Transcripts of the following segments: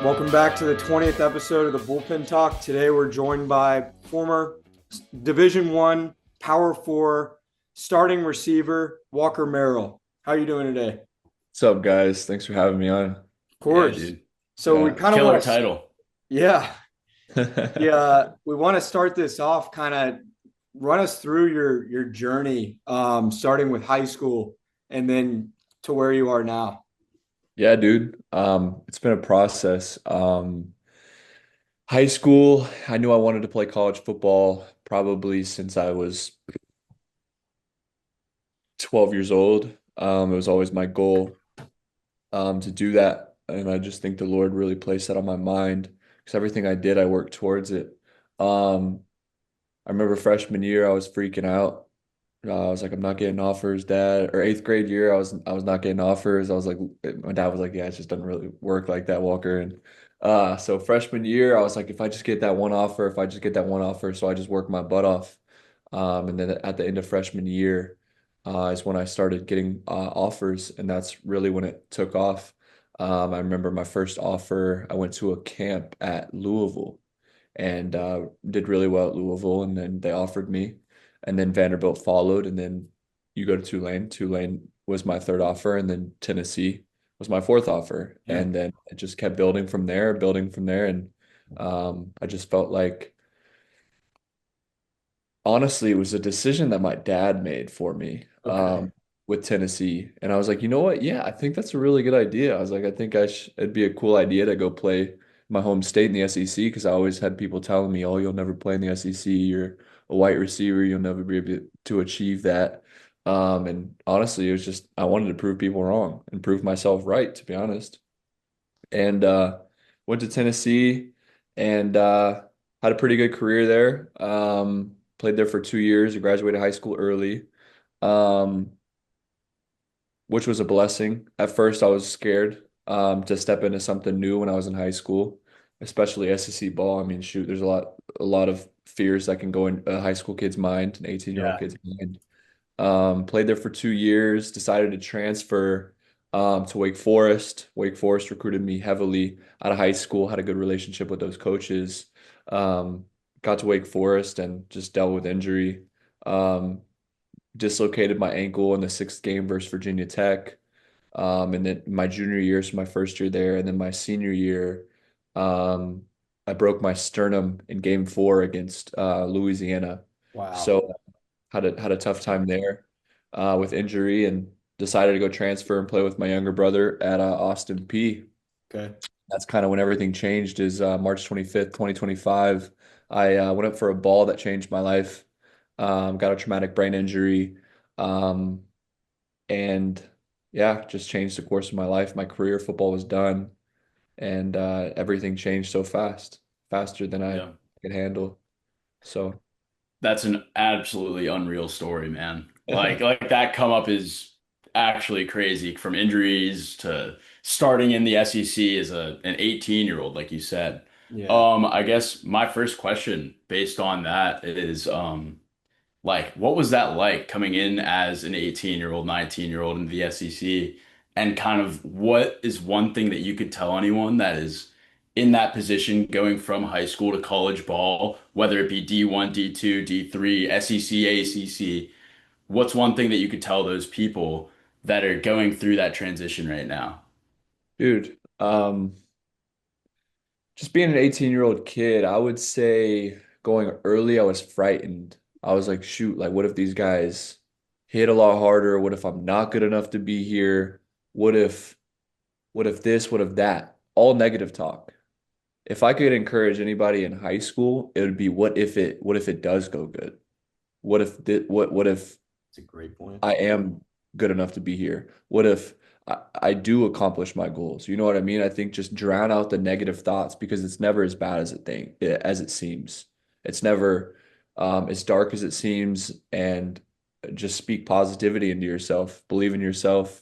Welcome back to the 20th episode of the Bullpen Talk. Today we're joined by former Division One Power Four starting receiver Walker Merrill. How are you doing today? Of What's up, guys? Thanks for having me on. Yeah, course. dude. So we Yeah. kind of Killer want to, title. yeah, we want to start this off. Kind of run us through your journey, starting with high school and then to where you are now. Yeah, dude. It's been a process. High school, I knew I wanted to play college football probably since I was 12 years old. It was always my goal to do that. And I just think the Lord really placed that on my mind because everything I did, I worked towards it. Um, I remember freshman year, I was freaking out. I was like, I'm not getting offers, Dad. Or eighth grade year, I was not getting offers. I was like, my dad was like, yeah, it just doesn't really work like that, Walker. And so freshman year, I was like, if I just get that one offer, if I just get that one offer, so I just worked my butt off. And then at the end of freshman year, is when I started getting offers, and that's really when it took off. I remember my first offer. I went to a camp at Louisville and did really well at Louisville, and then they offered me, and then Vanderbilt followed, and then you go to Tulane. Tulane was my third offer, and then Tennessee was my fourth offer, Yeah. and then it just kept building from there, and I just felt like honestly it was a decision that my dad made for me Okay. with Tennessee, and I was like, you know what? Yeah, I think that's a really good idea. I was like, I think it'd be a cool idea to go play my home state in the SEC because I always had people telling me, "Oh, you'll never play in the SEC. You're a white receiver. You'll never be able to achieve that." And honestly, it was just I wanted to prove people wrong and prove myself right, to be honest. And went to Tennessee and had a pretty good career there. Played there for 2 years. I graduated high school early. Um, which was a blessing. At first, I was scared to step into something new when I was in high school, especially SEC ball. I mean, shoot, there's a lot of fears that can go in a high school kid's mind, an 18-year-old Yeah. kid's mind. Played there for 2 years, decided to transfer to Wake Forest. Wake Forest recruited me heavily out of high school, had a good relationship with those coaches. Um, got to Wake Forest and just dealt with injury. Um, dislocated my ankle in the sixth game versus Virginia Tech. And then my junior year, so my first year there, and then my senior year, um, I broke my sternum in game four against Louisiana. Wow. So had a tough time there with injury and decided to go transfer and play with my younger brother at Austin Peay. Okay. That's kind of when everything changed is March 25th, 2025. I went up for a ball that changed my life. Got a traumatic brain injury. Um, and yeah, just changed the course of my life. My career, football was done, and everything changed so fast, faster than I Yeah. could handle. So That's an absolutely unreal story, man. Like that come up is actually crazy from injuries to starting in the SEC as an 18-year-old, like you said. Yeah. I guess my first question based on that is like, what was that like coming in as an 18-year-old, 19-year-old in the SEC? And kind of what is one thing that you could tell anyone that is in that position going from high school to college ball, whether it be D1, D2, D3, SEC, ACC? What's one thing that you could tell those people that are going through that transition right now? dude, just being an 18-year-old kid, I would say going early, I was frightened. I was like, shoot, like what if these guys hit a lot harder? What if I'm not good enough to be here? What if, what if this, what if that? All negative talk. If I could encourage anybody in high school, it would be what if it does go good? What if It's a great point. I am good enough to be here? What if I do accomplish my goals? You know what I mean? I think just drown out the negative thoughts because it's never as bad as it seems. It's never as dark as it seems, and just speak positivity into yourself. Believe in yourself,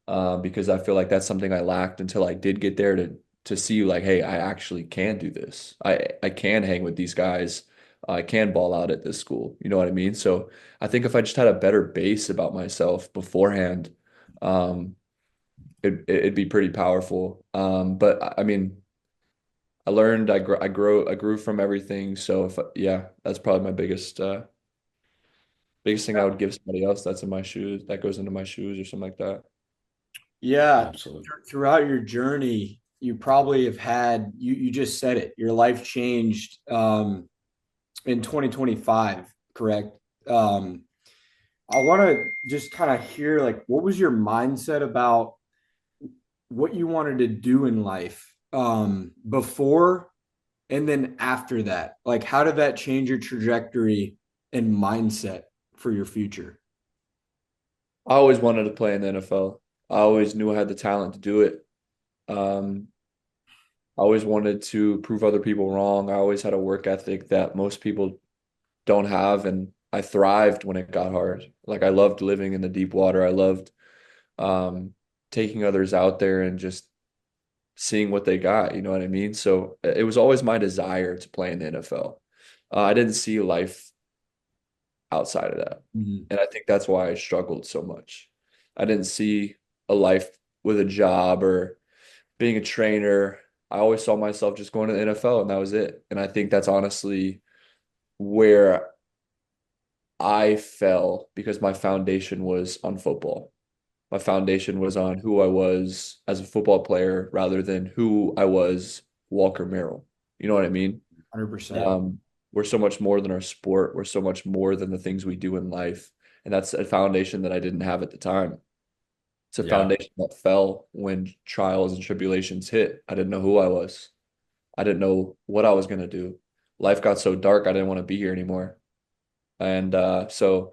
because I feel like that's something I lacked until I did get there to see like, hey, I actually can do this. I can hang with these guys. I can ball out at this school. You know what I mean? So I think if I just had a better base about myself beforehand, um, it'd be pretty powerful. But I mean, I learned, I grew from everything. So if yeah, that's probably my biggest thing I would give somebody else that's in my shoes, that goes into my shoes or something like that. Yeah, Absolutely. throughout your journey, you probably have had you just said it. Your life changed in 2025, correct? Um, I want to just kind of hear like what was your mindset about what you wanted to do in life before and then after that? Like how did that change your trajectory and mindset for your future? I always wanted to play in the NFL. I always knew I had the talent to do it. Um, I always wanted to prove other people wrong. I always had a work ethic that most people don't have, and I thrived when it got hard. Like I loved living in the deep water. I loved um, taking others out there and just seeing what they got. You know what I mean? So it was always my desire to play in the NFL. I didn't see life outside of that, Mhm. and I think that's why I struggled so much. I didn't see a life with a job or being a trainer. I always saw myself just going to the NFL and that was it. And I think that's honestly where I fell because my foundation was on football. My foundation was on who I was as a football player rather than who I was Walker Merrill. You know what I mean? 100%. Um, we're so much more than our sport. We're so much more than the things we do in life. And that's a foundation that I didn't have at the time. It's a Yeah. foundation that fell when trials and tribulations hit. I didn't know who I was. I didn't know what I was going to do. Life got so dark, I didn't want to be here anymore. And so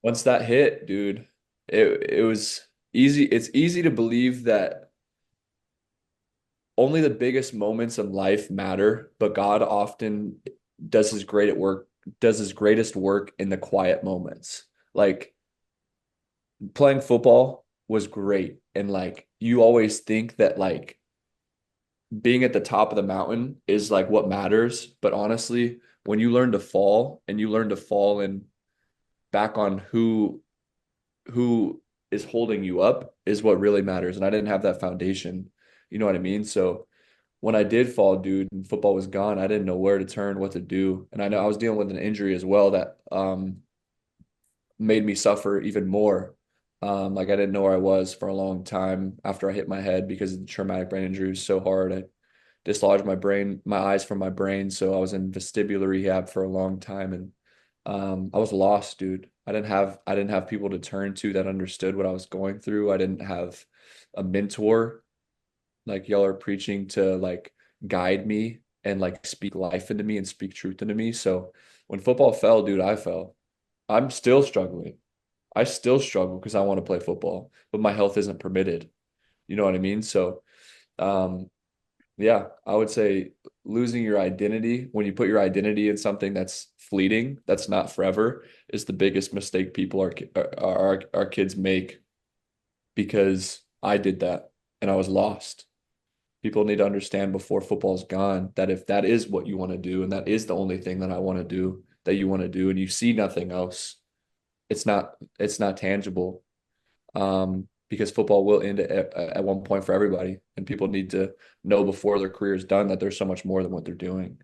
once that hit, dude, it was easy. It's easy to believe that only the biggest moments in life matter, but God often does his great at work, does his greatest work in the quiet moments. Like playing football was great. And like you always think that like being at the top of the mountain is like what matters. But honestly, when you learn to fall and you learn to fall in back on who is holding you up is what really matters. And I didn't have that foundation. You know what I mean? So when I did fall, dude, and football was gone, I didn't know where to turn, what to do. And I know I was dealing with an injury as well that made me suffer even more. Like I didn't know where I was for a long time after I hit my head because the traumatic brain injury was so hard. I dislodged my eyes from my brain. So I was in vestibular rehab for a long time and I was lost, dude. I didn't have people to turn to that understood what I was going through. I didn't have a mentor like y'all are preaching to like guide me and like speak life into me and speak truth into me. So when football fell, dude, I fell. I'm still struggling. I still struggle because I want to play football, but my health isn't permitted. You know what I mean? So um yeah, I would say losing your identity when you put your identity in something that's fleeting, that's not forever, is the biggest mistake people our kids make because I did that and I was lost. People need to understand before football's gone that if that is what you want to do and that is the only thing that I want to do that you want to do and you see nothing else, it's not tangible. Because football will end at one point for everybody, and people need to know before their career is done that there's so much more than what they're doing.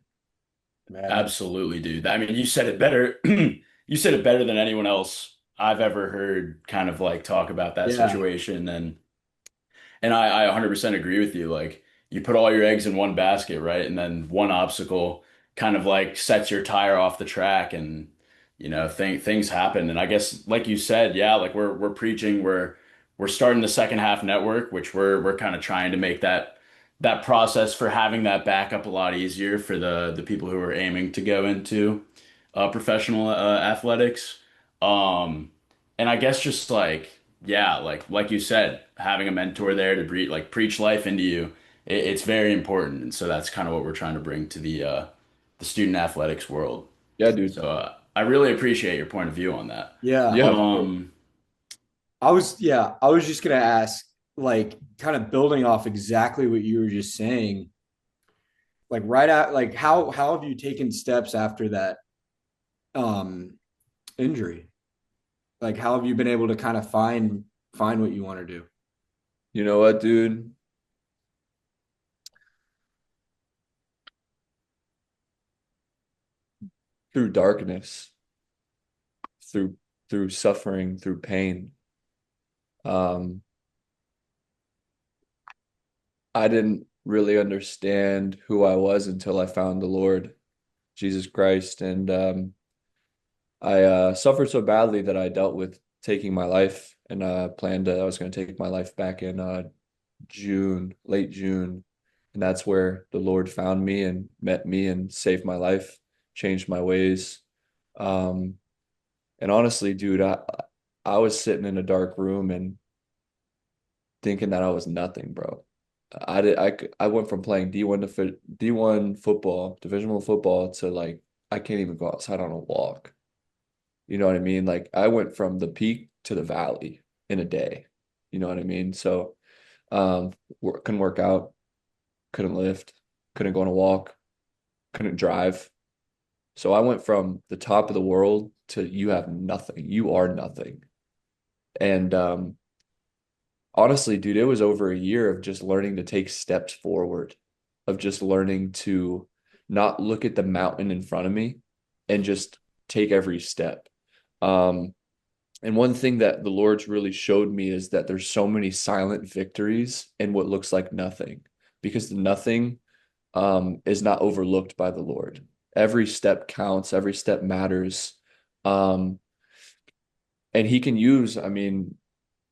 Man. Absolutely, dude. I mean, you said it better. You said it better than anyone else I've ever heard kind of like talk about that Yeah. situation. And I 100% agree with you. Like you put all your eggs in one basket, right? And then one obstacle kind of like sets your tire off the track and things happen. And I guess like you said, yeah, like we're preaching, we're starting the second half network, which we're kind of trying to make that process for having that backup a lot easier for the people who are aiming to go into professional athletics. Um and I guess just like yeah, like you said, having a mentor there to preach life into you, it's very important. And so that's kind of what we're trying to bring to the student athletics world. Yeah, dude. So I really appreciate your point of view on that. Yeah. Yeah, of course. Um, I was just gonna ask, like, kind of building off exactly what you were just saying, like right at like how have you taken steps after that um injury? Like how have you been able to kind of find what you want to do? You know what, dude? through darkness, through through suffering, through pain. Um, I didn't really understand who I was until I found the Lord Jesus Christ, and I suffered so badly that I dealt with taking my life, and planned I was going to take my life back in June, late June, and that's where the Lord found me and met me and saved my life, changed my ways. Um, and honestly, dude, I was sitting in a dark room and thinking that I was nothing, bro. I went from playing D1 to D1 football, divisional football to like I can't even go outside on a walk. You know what I mean? Like I went from the peak to the valley in a day. You know what I mean? So couldn't work out, couldn't lift, couldn't go on a walk, couldn't drive. So I went from the top of the world to you have nothing. You are nothing. And honestly, dude, it was over a year of just learning to take steps forward, of just learning to not look at the mountain in front of me and just take every step. Um, and one thing that the Lord's really showed me is that there's so many silent victories in what looks like nothing, because the nothing is not overlooked by the Lord. Every step counts, every step matters. Um, and he can use, I mean,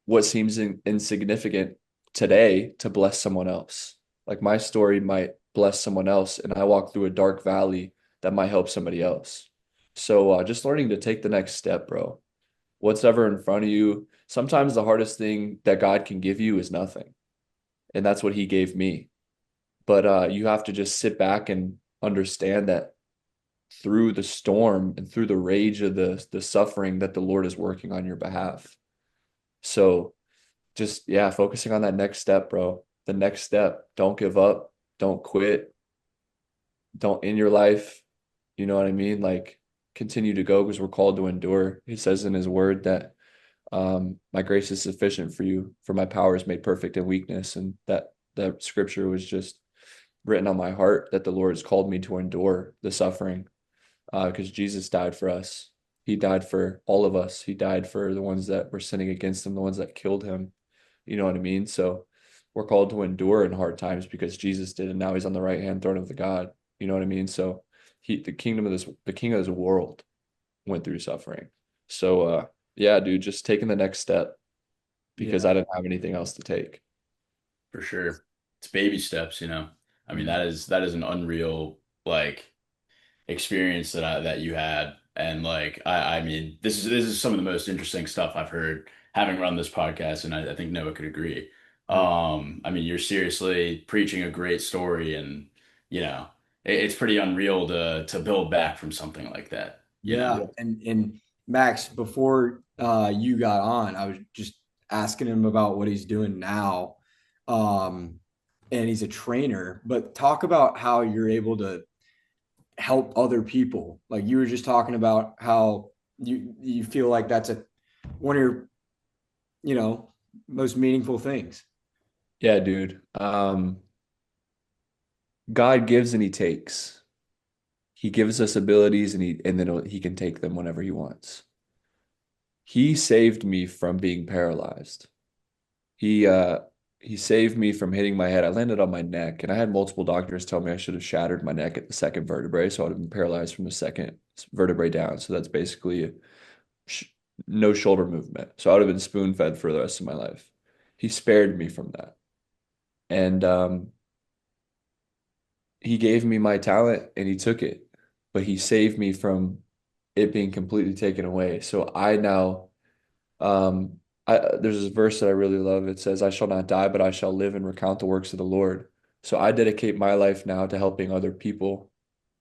what seems insignificant today to bless someone else. Like my story might bless someone else, and I walk through a dark valley that might help somebody else. So just learning to take the next step, bro. What's ever in front of you. Sometimes the hardest thing that God can give you is nothing. And that's what he gave me. But you have to just sit back and understand that through the storm and through the rage of the suffering that the Lord is working on your behalf. So just yeah, focusing on that next step, bro. The next step. Don't give up. Don't quit. Don't end your life. You know what I mean? Like continue to go because we're called to endure. He says in his word that my grace is sufficient for you, for my power is made perfect in weakness. And that scripture was just written on my heart that the Lord has called me to endure the suffering because Jesus died for us. He died for all of us. He died for the ones that were sinning against him, the ones that killed him. You know what I mean? So we're called to endure in hard times because Jesus did, and now he's on the right hand throne of the God. You know what I mean? So the king of this world went through suffering. So yeah, dude, just taking the next step because Yeah. I didn't have anything else to take. For sure. It's baby steps, you know. I mean, that is an unreal like experience that you had. And like I mean, this is some of the most interesting stuff I've heard having run this podcast, and I think Noah could agree. I mean, you're seriously preaching a great story, and you know, it's pretty unreal to build back from something like that, you know. Yeah. And Max, before you got on, I was just asking him about what he's doing now. Um, and he's a trainer, but talk about how you're able to help other people. Like you were just talking about how you feel like that's a one of your, you know, most meaningful things. Yeah, dude. God gives and he takes. He gives us abilities and then he can take them whenever he wants. He saved me from being paralyzed. He uh he saved me from hitting my head. I landed on my neck, and I had multiple doctors tell me I should have shattered my neck at the second vertebrae, so I would have been paralyzed from the second vertebrae down. So that's basically sh no shoulder movement. So I would have been spoon fed for the rest of my life. He spared me from that, and he gave me my talent, and he took it, but he saved me from it being completely taken away. So I now Um, there's this verse that I really love. It says, I shall not die, but I shall live and recount the works of the Lord. So I dedicate my life now to helping other people,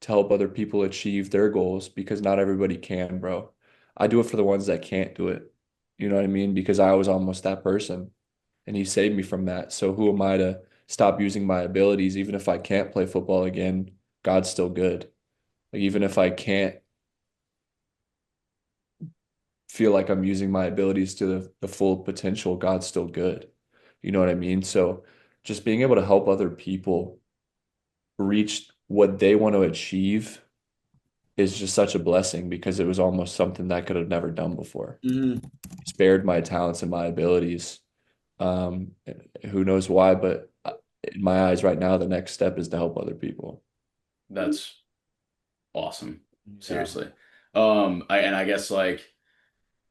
to help other people achieve their goals because not everybody can, bro. I do it for the ones that can't do it. You know what I mean? Because I was almost that person and he saved me from that. So who am I to stop using my abilities? Even if I can't play football again, God's still good. Like even if I can't feel like I'm using my abilities to the full potential, God's still good. You know what I mean? So just being able to help other people reach what they want to achieve is just such a blessing because it was almost something that I could have never done before. Hmm. Spared my talents and my abilities. Um, who knows why, but in my eyes right now, the next step is to help other people. That's awesome. Yeah. Seriously. I guess like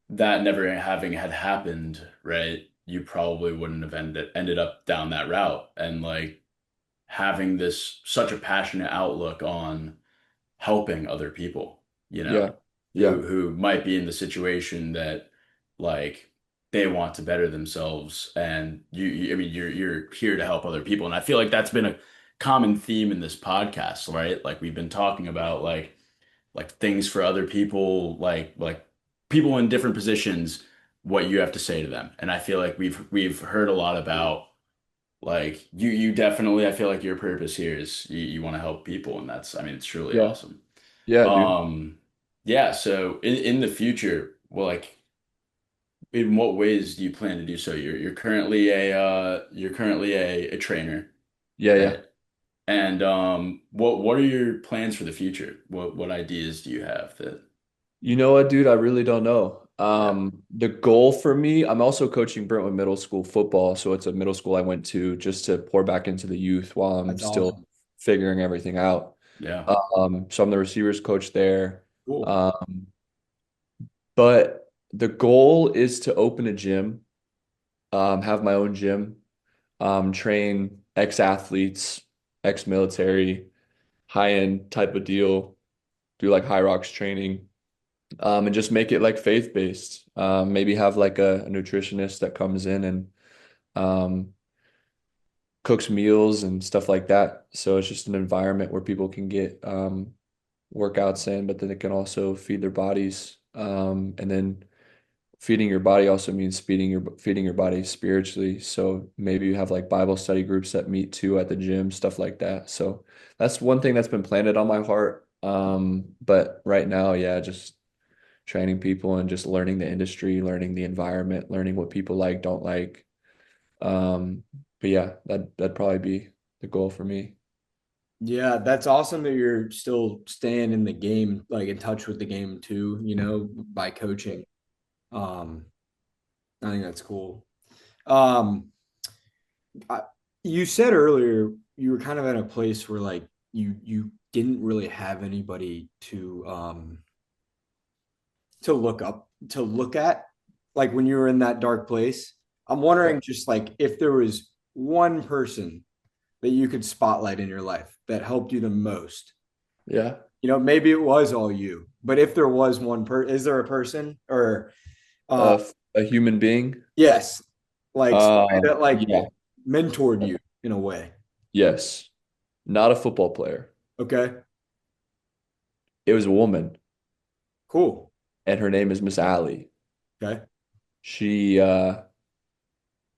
that never having had happened, right? You probably wouldn't have ended up down that route. And like having this such a passionate outlook on helping other people, Yeah. Yeah. who might be in the situation that like they want to better themselves, and I mean you're here to help other people, and I feel like that's been a common theme in this podcast, right? Like we've been talking about like things for other people, like people in different positions, what you have to say to them, and I feel like we've heard a lot about like you definitely, I feel like your purpose here is you want to help people, and that's, I mean, it's truly Yeah. awesome. Yeah, dude. Um, yeah, so in the future, well, like in what ways do you plan to do so? You're currently a trainer, Yeah, yeah. right? And what are your plans for the future? What ideas do you have that You know what, dude? I really don't know. yeah, The goal for me, I'm also coaching Brentwood Middle School football, so it's a middle school I went to just to pour back into the youth while I'm That's still awesome. figuring everything out. yeah, So I'm the receivers coach there. Cool. Um, but the goal is to open a gym, have my own gym, train ex-athletes, ex-military, high-end type of deal, do like high rocks training, and just make it like faith-based. Maybe have like a nutritionist that comes in and um, cooks meals and stuff like that. So it's just an environment where people can get workouts in, but then they can also feed their bodies. And then feeding your body also means feeding your body spiritually. So maybe you have like Bible study groups that meet too at the gym, stuff like that. So that's one thing that's been planted on my heart. But right now, yeah, just training people and just learning the industry, learning the environment, learning what people like, don't like. But yeah, that'd probably be the goal for me. Yeah, that's awesome that you're still staying in the game, like in touch with the game too, by coaching. Um, I think that's cool. Um, I, you said earlier you were kind of at a place where like you didn't really have anybody to look at, like when you were in that dark place. I'm Yeah. wondering just like if there was one person that you could spotlight in your life that helped you the most. Yeah. Maybe it was all you, but if there was is there a person or uh A human being. yes, like somebody that like Yeah. mentored you in a way. Yes. Not a football player. Okay, It was a woman, cool. and her name is Miss Allie. Okay. She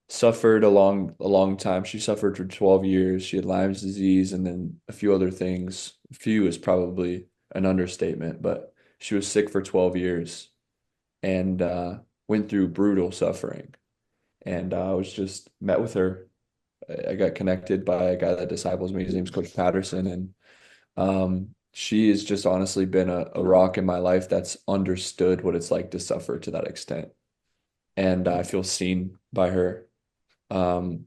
suffered a long time. She suffered for 12 years. She had Lyme's disease and then a few other things. A few is probably an understatement, but she was sick for 12 years and went through brutal suffering. And I was just met with her. I got connected by a guy that disciples me. His name's Coach Patterson, and she has just honestly been a rock in my life that's understood what it's like to suffer to that extent. And I feel seen by her. Um,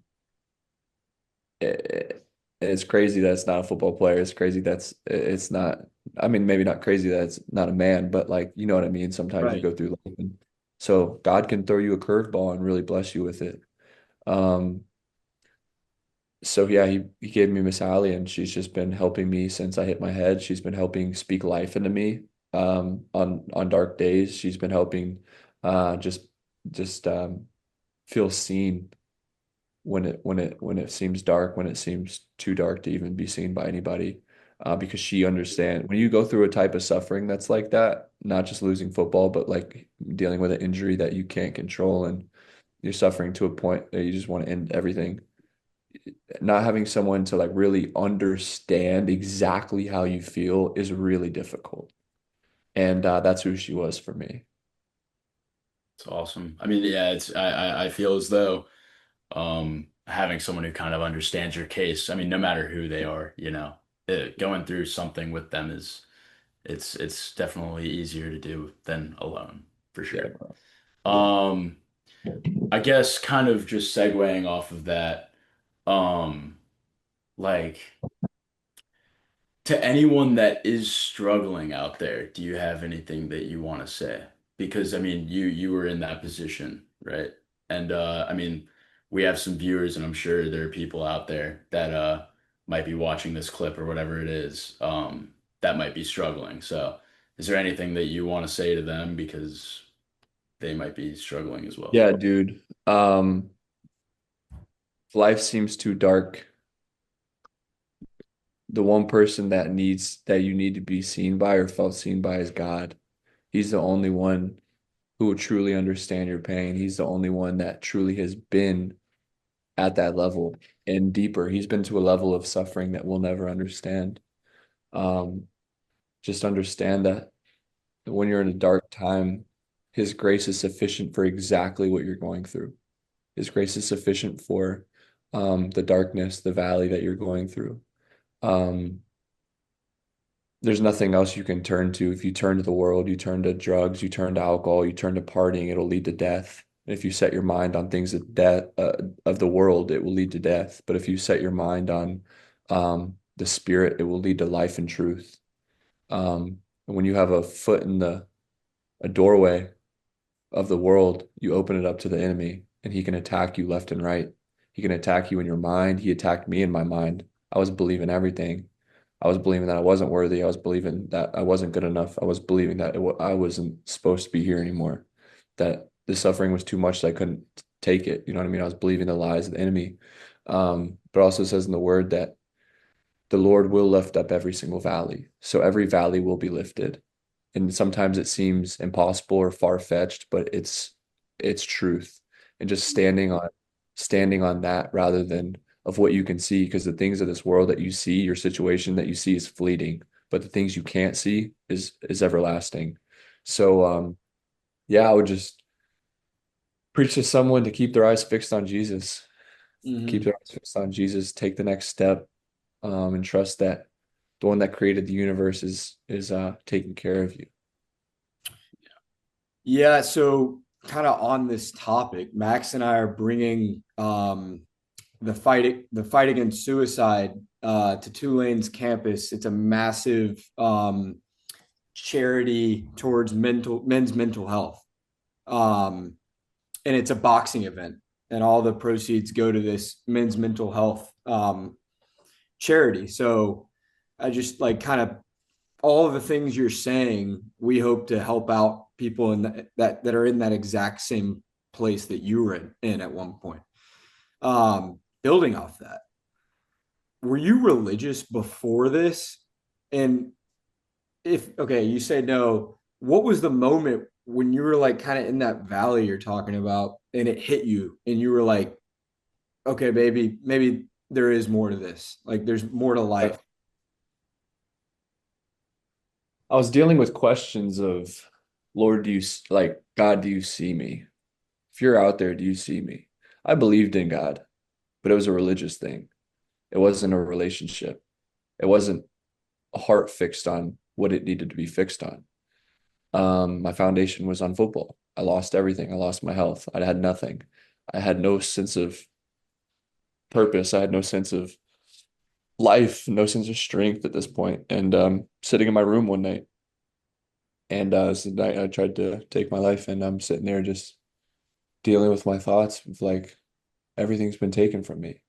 it's crazy that it's not a football player. It's crazy that's it's not. I mean, maybe not crazy that it's not a man, but like you know what I mean. Sometimes you Right. go through life, and so God can throw you a curveball and really bless you with it. Um, so yeah, he gave me Miss Allie, and she's just been helping me since I hit my head. She's been helping speak life into me on dark days. She's been helping just feel seen when it seems dark, when it seems too dark to even be seen by anybody. Because she understands when you go through a type of suffering that's like that, not just losing football, but like dealing with an injury that you can't control and you're suffering to a point that you just want to end everything. Not having someone to like really understand exactly how you feel is really difficult. And that's who she was for me. it's awesome. I mean, yeah, it's I feel as though having someone who kind of understands your case, I mean, no matter who they are, going through something with them It's definitely easier to do than alone, for Yeah, sure. bro. Um, I guess kind of just segueing off of that, um, like to anyone that is struggling out there, do you have anything that you want to say? Because I mean, you were in that position, right? And I mean, we have some viewers, and I'm sure there are people out there that might be watching this clip or whatever it is, that might be struggling. So, is there anything that you want to say to them because they might be struggling as well? Yeah, dude. Life seems too dark. The one person that you need to be seen by or felt seen by is God. He's the only one who will truly understand your pain. He's the only one that truly has been at that level and deeper. He's been to a level of suffering that we'll never understand. Um, just understand that when you're in a dark time, His grace is sufficient for exactly what you're going through. His grace is sufficient for the darkness, the valley that you're going through. Um, there's nothing else you can turn to. If you turn to the world, you turn to drugs, you turn to alcohol, you turn to partying, it'll lead to death. If you set your mind on things of the world, it will lead to death. But if you set your mind on the spirit, it will lead to life and truth. And when you have a foot in the a doorway of the world, you open it up to the enemy, and he can attack you left and right. He can attack you in your mind. He attacked me in my mind. I was believing everything. I was believing that I wasn't worthy. I was believing that I wasn't good enough. I was believing that I wasn't supposed to be here anymore, that the suffering was too much that I couldn't take it. You know what I mean? I was believing the lies of the enemy. But also says in the word that the Lord will lift up every single valley. So every valley will be lifted. And sometimes it seems impossible or far-fetched, but it's truth. And just standing on that rather than of what you can see, because the things of this world that you see, your situation that you see is fleeting, but the things you can't see is everlasting. So yeah, I would just preach to someone to keep their eyes fixed on Jesus. Keep Hmm. their eyes fixed on Jesus, take the next step, and trust that the one that created the universe is taking care of you. Yeah, so kind of on this topic, Max and I are bringing the fight against suicide to Tulane's campus. It's a massive charity towards men's mental health, um, and it's a boxing event, and all the proceeds go to this men's mental health charity. So I just like kind of all of the things you're saying. We hope to help out people in that are in that exact same place that you were in at one point. Building off that, were you religious before this? And if okay, you say no, what was the moment when you were like kind of in that valley you're talking about and it hit you and you were like, okay, baby, maybe there is more to this. Like there's more to life. I was dealing with questions of, Lord, like, God, do you see me? If you're out there, do you see me? I believed in God, but it was a religious thing. It wasn't a relationship. It wasn't a heart fixed on what it needed to be fixed on. My foundation was on football. I lost everything. I lost my health. I had nothing. I had no sense of purpose. I had no sense of life, no sense of strength at this point. And sitting in my room one night, and it's the night I tried to take my life, and I'm sitting there just dealing with my thoughts of like everything's been taken from me.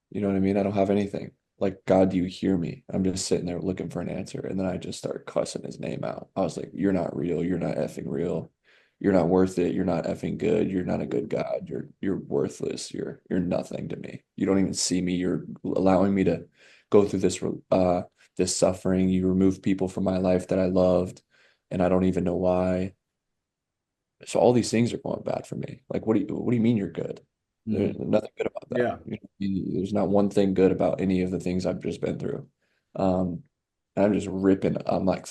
You know what I mean? I don't have anything. Like, God, do you hear me? I'm just sitting there looking for an answer. And then I just start cussing his name out. I was like, you're not real. You're not effing real. You're not worth it. You're not effing good. You're not a good God. You're worthless. You're nothing to me. You don't even see me. You're allowing me to go through this suffering. You remove people from my life that I loved, and I don't even know why. So all these things are going bad for me. Like, what do you mean you're good? There's Mhm. nothing good about that. Yeah. There's not one thing good about any of the things I've just been through. And I'm just ripping. I'm like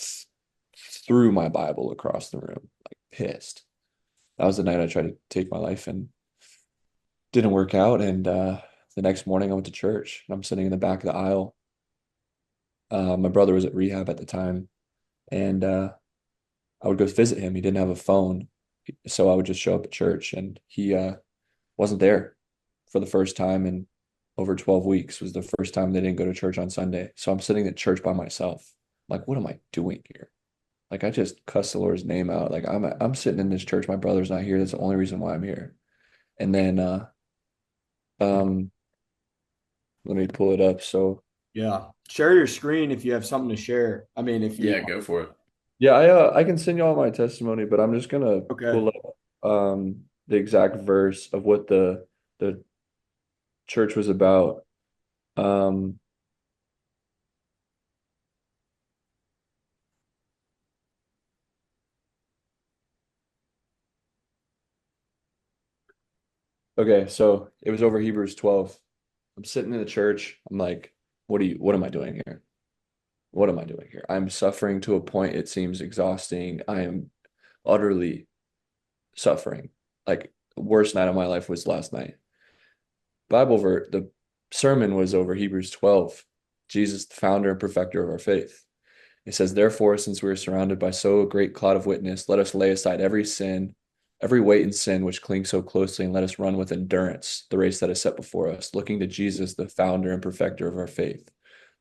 threw my Bible across the room, like pissed. That was the night I tried to take my life and didn't work out. And the next morning I went to church and I'm sitting in the back of the aisle. My brother was at rehab at the time, and I would go visit him. He didn't have a phone, so I would just show up at church, and he wasn't there for the first time in over 12 weeks. Was the first time they didn't go to church on Sunday. So I'm sitting at church by myself. Like, what am I doing here? Like, I just cussed the Lord's name out. Like, I'm sitting in this church. My brother's not here. That's the only reason why I'm here. And then um let me pull it up. So Yeah. Share your screen if you have something to share. I mean, if you Yeah, go for it. yeah, I can send you all my testimony, but I'm just gonna okay. pull up the exact verse of what the church was about. Um okay, so it was over Hebrews 12. I'm sitting in the church. I'm like, what am I doing here? What am I doing here? I'm suffering to a point it seems exhausting. I am utterly suffering. Like worst night of my life was last night. The sermon was over Hebrews 12. Jesus, the founder and perfecter of our faith. It says, therefore, since we are surrounded by so great cloud of witness, let us lay aside every sin, every weight and sin which clings so closely, and let us run with endurance the race that is set before us, looking to Jesus, the founder and perfecter of our faith,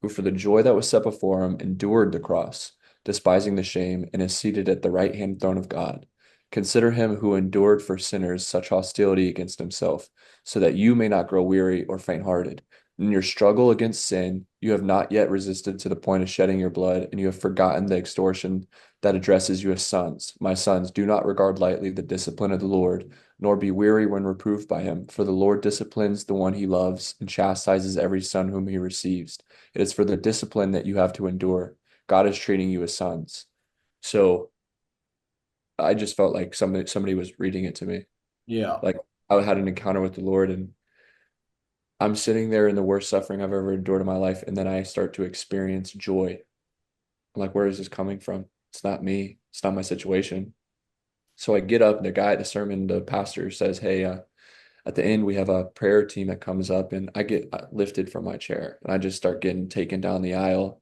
who for the joy that was set before him endured the cross, despising the shame, and is seated at the right hand throne of God. Consider him who endured for sinners such hostility against himself, so that you may not grow weary or faint-hearted. In your struggle against sin, you have not yet resisted to the point of shedding your blood, and you have forgotten the extortion that addresses you as sons. My sons, do not regard lightly the discipline of the Lord, nor be weary when reproved by him. For the Lord disciplines the one he loves and chastises every son whom he receives. It is for the discipline that you have to endure. God is treating you as sons. So I just felt like somebody was reading it to me. Yeah. Like I had an encounter with the Lord, and I'm sitting there in the worst suffering I've ever endured in my life, and then I start to experience joy. I'm like, where is this coming from? It's not me. It's not my situation. So I get up, and the sermon, the pastor says, hey, at the end, we have a prayer team that comes up, and I get lifted from my chair, and I just start getting taken down the aisle.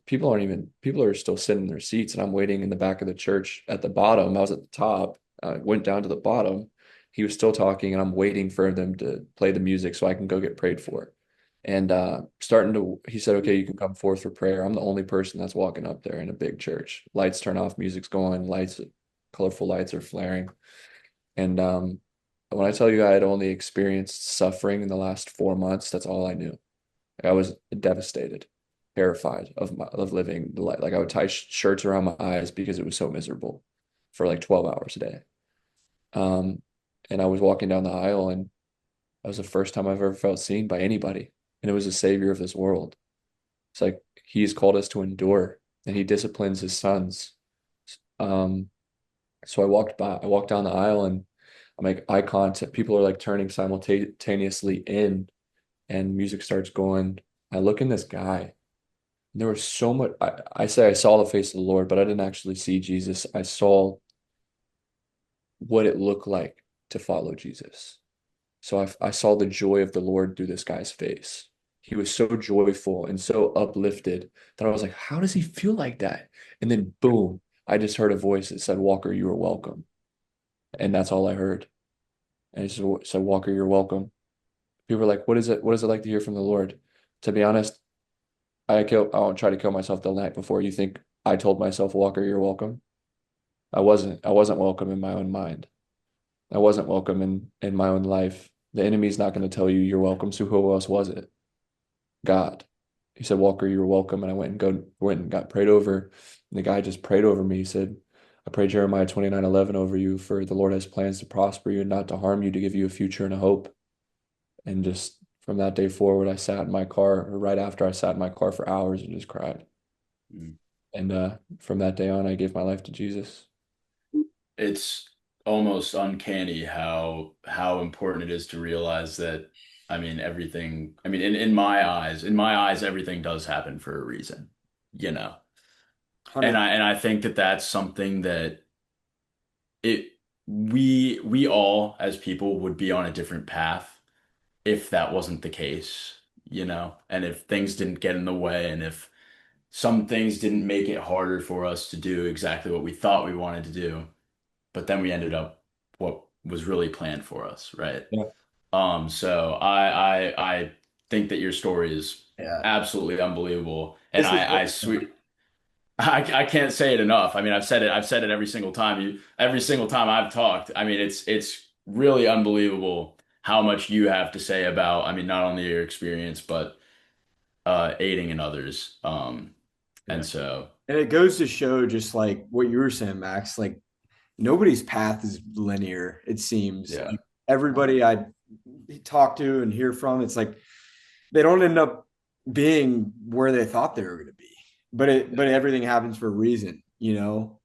People are still sitting in their seats, and I'm waiting in the back of the church at the bottom. I was at the top, went down to the bottom. He was still talking, and I'm waiting for them to play the music so I can go get prayed for. And he said, okay, you can come forth for prayer. I'm the only person that's walking up there in a big church. Lights turn off, music's going, colorful lights are flaring. And when I tell you I had only experienced suffering in the last 4 months, that's all I knew. I was devastated, terrified of living the life. Like I would tie shirts around my eyes because it was so miserable for like 12 hours a day. Um, and I was walking down the aisle, and that was the first time I've ever felt seen by anybody. And it was the savior of this world. It's like he's called us to endure, and he disciplines his sons. Um, so I walked down the aisle, and I make eye contact. People are like turning simultaneously in, and music starts going. I look in this guy. There was so much. I say I saw the face of the Lord, but I didn't actually see Jesus. I saw what it looked like to follow Jesus. So I saw the joy of the Lord through this guy's face. He was so joyful and so uplifted that I was like, how does he feel like that? And then boom, I just heard a voice that said, Walker, you are welcome. And that's all I heard. And it just said, Walker, you're welcome. People were like, what is it? What is it like to hear from the Lord? To be honest, I won't try to kill myself the night before. You think I told myself, Walker, you're welcome? I wasn't welcome in my own mind. I wasn't welcome in my own life. The enemy's not going to tell you you're welcome. So who else was it? God. He said, Walker, you're welcome. And I went and got prayed over. And the guy just prayed over me. He said, I pray Jeremiah 29:11 over you, for the Lord has plans to prosper you and not to harm you, to give you a future and a hope. And just from that day forward, I sat in my car, or right after I sat in my car for hours and just cried. Mm. And from that day on, I gave my life to Jesus. It's almost uncanny how important it is to realize that, I mean, everything, I mean, in my eyes, everything does happen for a reason, you know. And 100. I think that that's something that it we all as people would be on a different path if that wasn't the case, you know, and if things didn't get in the way, and if some things didn't make it harder for us to do exactly what we thought we wanted to do, but then we ended up what was really planned for us, right? Yeah. So I think that your story is Yeah. absolutely unbelievable, and This is I sweet. I can't say it enough. I mean, I've said it every single time I've talked. I mean, it's really unbelievable how much you have to say about, I mean, not only your experience, but aiding in others. yeah. And so, And it goes to show just like what you were saying, Max, like nobody's path is linear, it seems. yeah, Like everybody I talk to and hear from, it's like they don't end up being where they thought they were going to be. But everything happens for a reason, you know.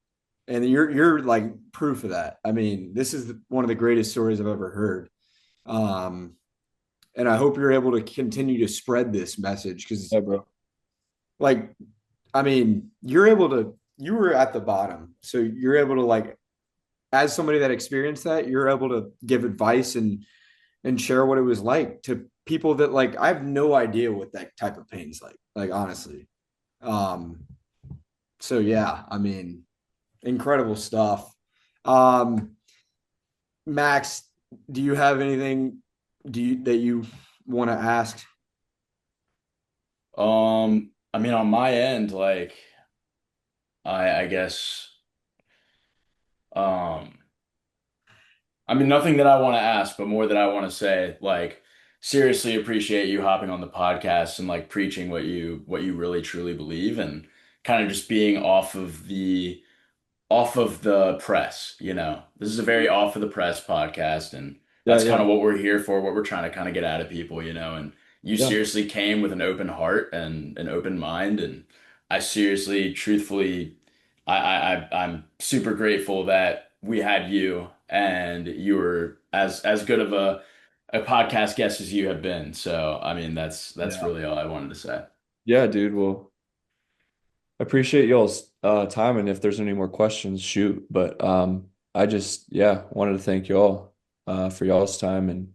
And you're like proof of that. I mean, this is one of the greatest stories I've ever heard. Um, and I hope you're able to continue to spread this message because, Yeah, bro. like, I mean, you were at the bottom, so you're able to like, as somebody that experienced that, you're able to give advice and share what it was like to people that like I have no idea what that type of pain is like honestly. Um, so yeah, I mean, incredible stuff. Um, Max, do you have anything that you want to ask? I mean, on my end, like, I guess, um. I mean, nothing that I want to ask, but more that I want to say, like, seriously appreciate you hopping on the podcast and like preaching what you really truly believe and kind of just being off of the press, you know. This is a very off of the press podcast, and Yeah, that's kind yeah, of what we're here for, what we're trying to kind of get out of people, you know. And you yeah. seriously came with an open heart and an open mind, and I seriously, truthfully, I'm super grateful that we had you and you were as good of a podcast guest as you have been. So, I mean, that's Yeah. really all I wanted to say. Yeah, dude. Well, I appreciate y'all's time, and if there's any more questions, shoot. But I just yeah wanted to thank y'all for y'all's time, and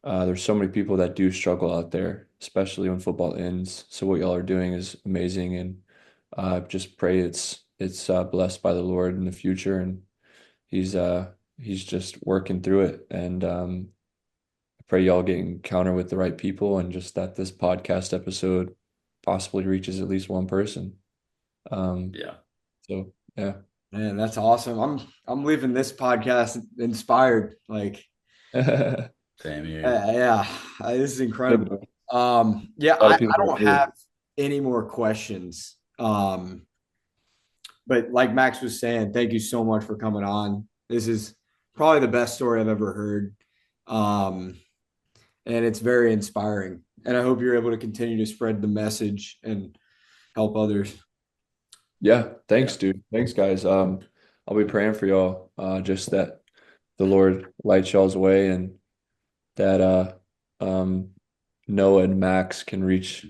there's so many people that do struggle out there, especially when football ends. So what y'all are doing is amazing, and just pray it's blessed by the Lord in the future, and he's just working through it, and I pray y'all get encounter with the right people, and just that this podcast episode possibly reaches at least one person. Um, Yeah. so yeah. Man, that's awesome. I'm leaving this podcast inspired. Like, A Same here. yeah, this is incredible. Yeah, lot I of people don't have any more questions. But like Max was saying, thank you so much for coming on. This is probably the best story I've ever heard. Um, and it's very inspiring. And I hope you're able to continue to spread the message and help others. Yeah, Yeah. thanks, dude. Thanks, guys. I'll be praying for y'all. Just that the Lord lights y'all's way, and that um Noah and Max can reach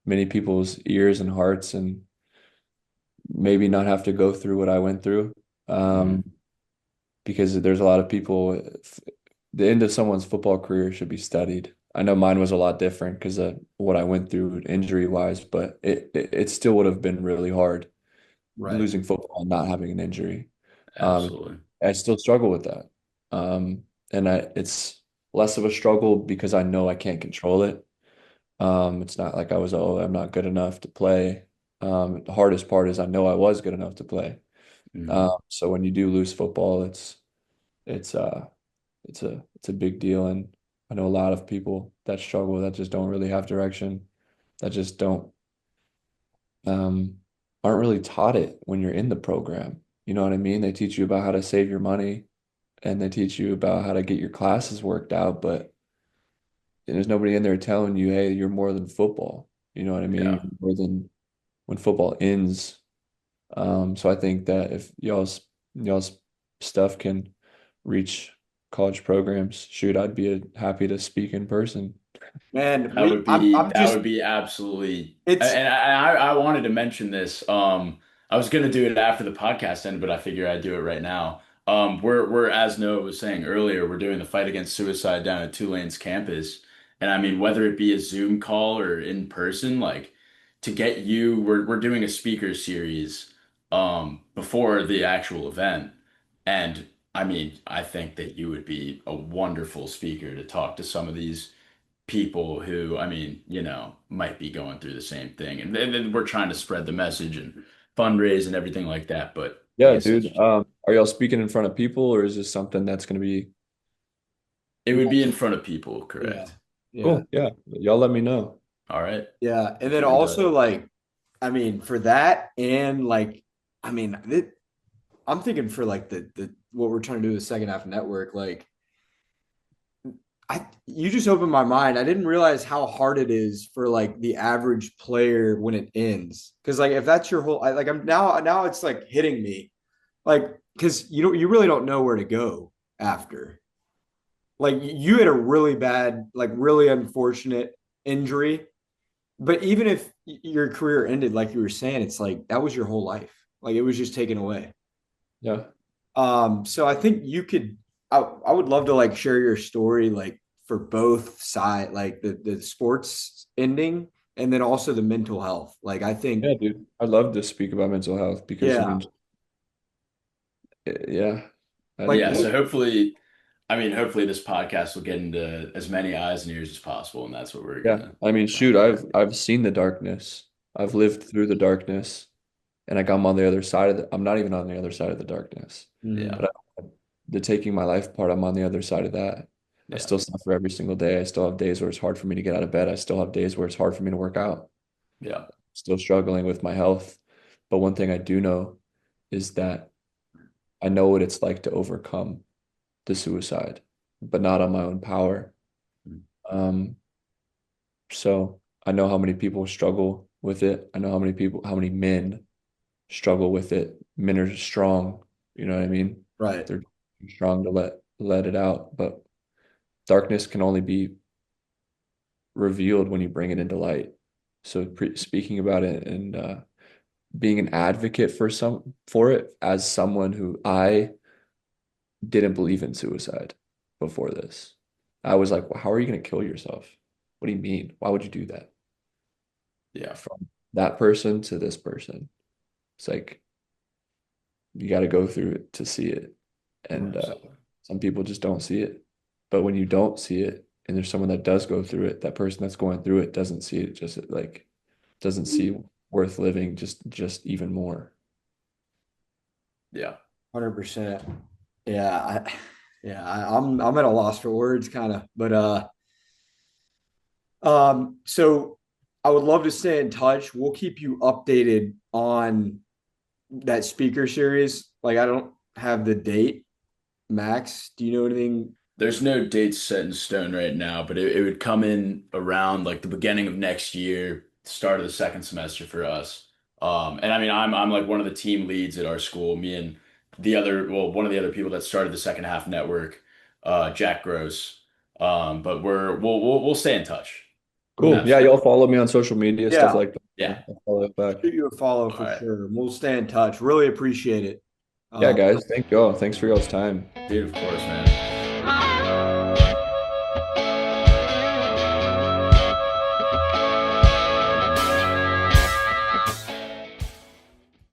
many people's ears and hearts, and maybe not have to go through what I went through. Mhm. Um, because there's a lot of people, the end of someone's football career should be studied. I know mine was a lot different because of what I went through injury wise, but it still would have been really hard Right. losing football and not having an injury. Um, Absolutely. I still struggle with that. And it's less of a struggle because I know I can't control it. It's not like I was, oh, I'm not good enough to play. The hardest part is I know I was good enough to play. Mhm. So when you do lose football, it's it's a big deal, and I know a lot of people that struggle that just don't really have direction, that just don't um aren't really taught it when you're in the program. You know what I mean? They teach you about how to save your money, and they teach you about how to get your classes worked out, but there's nobody in there telling you, hey, you're more than football. You know what I mean? Yeah. You're more than when football ends. So I think that if y'all's stuff can reach college programs, shoot, I'd be happy to speak in person. Man, That would I'm that just would be absolutely it's and I wanted to mention this. I was gonna do it after the podcast ended, but I figure I'd do it right now. We're as Noah was saying earlier, we're doing the fight against suicide down at Tulane's campus. And I mean, whether it be a Zoom call or in person, like to get you, we're doing a speaker series before the actual event. And I mean, I think that you would be a wonderful speaker to talk to some of these people who, I mean, might be going through the same thing. And then we're trying to spread the message and fundraise and everything like that. But like Yeah, I said, dude. Are y'all speaking in front of people, or is this something that's going to be it would Yeah. be in front of people, Yeah. correct? Yeah. cool? Yeah, y'all let me know. All right. Yeah. And We'll then keep in touch. also like, I mean, for that and like, I mean, I'm thinking for like the what we're trying to do the second half network, like you just opened my mind. I didn't realize how hard it is for like the average player when it ends. Cause like if that's your whole like I'm now it's like hitting me. Like, cause you really don't know where to go after. Like you had a really bad, like really unfortunate injury. But even if your career ended, like you were saying, it's like that was your whole life. Like it was just taken away. Yeah, So I think you could. I would love to like share your story, like for both side, like the sports ending, and then also the mental health. Like I think, yeah, dude. I'd love to speak about mental health because yeah, yeah, like Yeah. So hopefully, I mean, hopefully this podcast will get into as many eyes and ears as possible. And that's what we're yeah. gonna I mean, try and shoot, do. I've seen the darkness. I've lived through the darkness, and like I'm on the other side of I'm not even on the other side of the darkness. mhm, Yeah. But the taking my life part, I'm on the other side of that. I Yeah. still suffer every single day. I still have days where it's hard for me to get out of bed. I still have days where it's hard for me to work out. Yeah. Still struggling with my health. But one thing I do know is that I know what it's like to overcome the suicide, but not on my own power. Um, so I know how many people struggle with it. I know how many men struggle with it. Men are strong, you know what I mean? right, They're strong to let it out, but darkness can only be revealed when you bring it into light. So speaking about it and being an advocate for it as someone who I didn't believe in suicide before this. I was like, well, how are you going to kill yourself? What do you mean? Why would you do that? Yeah. From that person to this person. It's like you got to go through it to see it. And Absolutely. some people just don't see it. But when you don't see it, and there's someone that does go through it, that person that's going through it doesn't see it, just like doesn't see worth living just even more. Yeah. 100%. Yeah, I'm at a loss for words, kind of, but so I would love to stay in touch. We'll keep you updated on that speaker series. Like I don't have the date. Max, do you know anything? There's no dates set in stone right now, but it would come in around like the beginning of next year, start of the second semester for us. And I mean, I'm like one of the team leads at our school. Me and one of the other people that started the second half network, Jack Gross. But we'll stay in touch. Cool. Yeah, Absolutely. y'all follow me on social media, stuff Yeah, like Yeah. that. I'll follow it back. shoot you a follow All for right. sure. We'll stay in touch. Really appreciate it. Yeah, Um, guys, thank y'all. Thanks for y'all's time. Dude, of course, man.